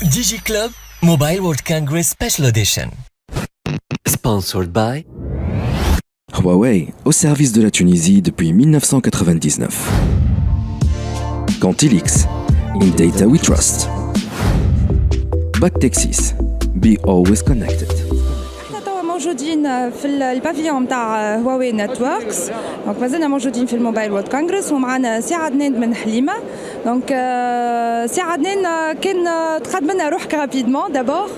DigiClub Mobile World Congress Special Edition. Sponsored by Huawei, au service de la Tunisie depuis 1999. Cantilix, in data we trust. Bactexis, be always connected. موجودين في البافيون تاع هواوي نتوركس. دونك مازلنا موجودين في الموبايل وورد كونغرس ومعنا سي عدنان من حليمه. دونك سي عدنان كان تقدم لنا روحك رابيدمون دابور.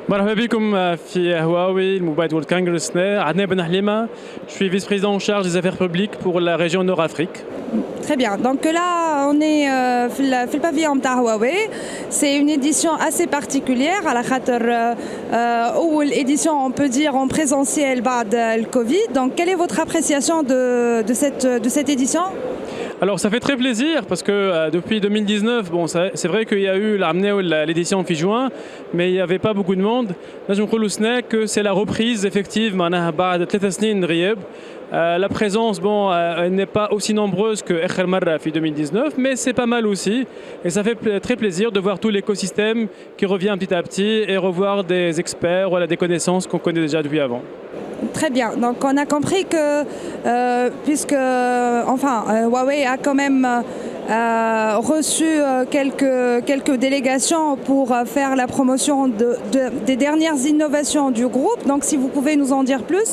مرحبا بكم في هواوي الموبايل وورد كونغرس. عدنان بن حليمه. Je suis vice-président en charge des affaires publiques pour la région Nord-Afrique. Très bien. Donc là, on est في البافيون تاع هواوي. C'est une édition assez particulière على خاطر أول édition on peut dire en présentiel بعد الكوفيد. Donc quelle est votre appréciation de cette édition? Alors ça fait très plaisir parce que depuis 2019, bon, c'est vrai qu'il y a eu l'édition en juin, mais il n'y avait pas beaucoup de monde. Là, je me crois que c'est la reprise effective. La présence, bon, n'est pas aussi nombreuse que Ekhel Marra fi 2019, mais c'est pas mal aussi. Et ça fait très plaisir de voir tout l'écosystème qui revient petit à petit et revoir des experts, voilà, des connaissances qu'on connaît déjà depuis avant. Très bien. Donc on a compris que, puisque Huawei a quand même reçu quelques délégations pour faire la promotion des dernières innovations du groupe. Donc si vous pouvez nous en dire plus.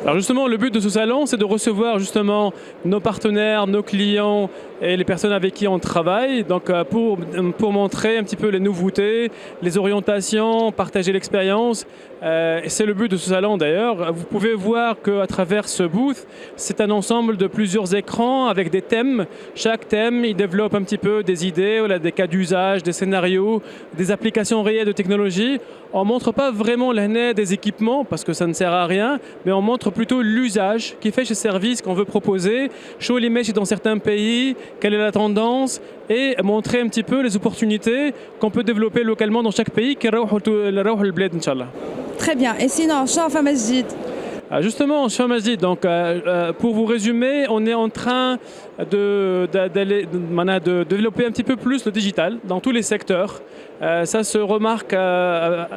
Alors justement, le but de ce salon, c'est de recevoir justement nos partenaires, nos clients et les personnes avec qui on travaille, donc pour montrer un petit peu les nouveautés, les orientations, partager l'expérience. C'est le but de ce salon d'ailleurs. Vous pouvez voir qu'à travers ce booth, c'est un ensemble de plusieurs écrans avec des thèmes. Chaque thème, il développe un petit peu des idées, voilà, des cas d'usage, des scénarios, des applications réelles de technologie. On ne montre pas vraiment l'année des équipements parce que ça ne sert à rien, mais on montre plutôt l'usage qui fait ce service qu'on veut proposer, show l'image dans certains pays, quelle est la tendance et montrer un petit peu les opportunités qu'on peut développer localement dans chaque pays. Très bien. Et sinon, Shafa Masjid. Justement, Shafa Masjid, donc pour vous résumer, on est en train de développer un petit peu plus le digital dans tous les secteurs. Ça se remarque à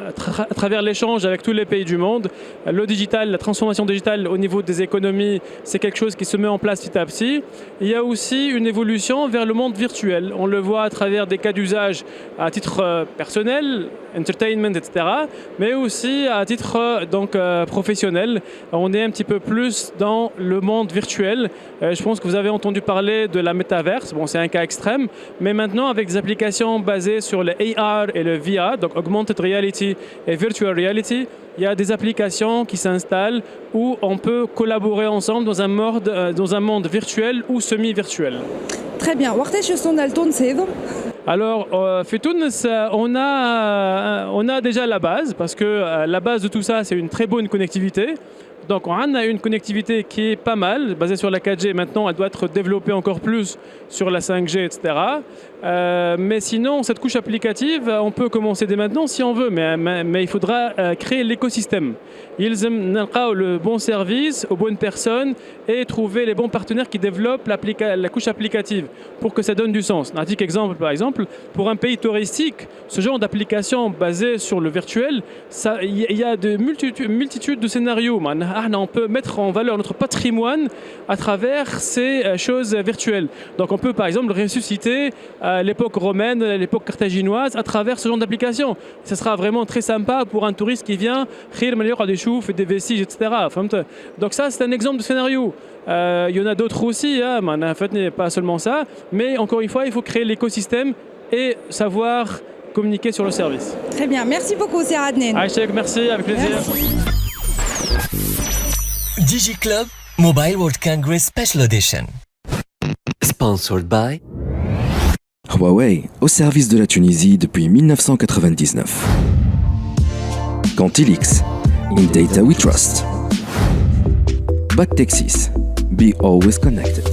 travers l'échange avec tous les pays du monde. Le digital, la transformation digitale au niveau des économies, c'est quelque chose qui se met en place petit à petit. Il y a aussi une évolution vers le monde virtuel. On le voit à travers des cas d'usage à titre personnel, entertainment, etc. Mais aussi à titre professionnel. On est un petit peu plus dans le monde virtuel. Je pense que vous avez entendu parler de la métaverse. Bon, c'est un cas extrême. Mais maintenant, avec des applications basées sur le AR et le VR, donc Augmented Reality et Virtual Reality, il y a des applications qui s'installent où on peut collaborer ensemble dans un monde virtuel ou semi-virtuel. Très bien. Alors, في تونس, on a déjà la base, parce que la base de tout ça, c'est une très bonne connectivité. Donc on a une connectivité qui est pas mal, basée sur la 4G. Maintenant, elle doit être développée encore plus sur la 5G, etc. Mais sinon, cette couche applicative, on peut commencer dès maintenant si on veut, mais il faudra créer l'écosystème. Ils aiment le bon service aux bonnes personnes et trouver les bons partenaires qui développent la couche applicative pour que ça donne du sens. Un petit exemple, par exemple, pour un pays touristique, ce genre d'application basée sur le virtuel, il y a de multitudes de scénarios. On peut mettre en valeur notre patrimoine à travers ces choses virtuelles. Donc on peut par exemple ressusciter l'époque romaine, l'époque carthaginoise à travers ce genre d'application. Ce sera vraiment très sympa pour un touriste qui vient, des choufs, des vestiges, etc. Donc ça, c'est un exemple de scénario. Il y en a d'autres aussi, en fait, pas seulement ça, mais encore une fois, il faut créer l'écosystème et savoir communiquer sur le service. Très bien, merci beaucoup, c'est Adnan. Aïchek, merci, avec plaisir. Merci. DigiClub Mobile World Congress Special Edition. Sponsored by Huawei, au service de la Tunisie depuis 1999. Cantilix, in data we trust. Bactexis, be always connected.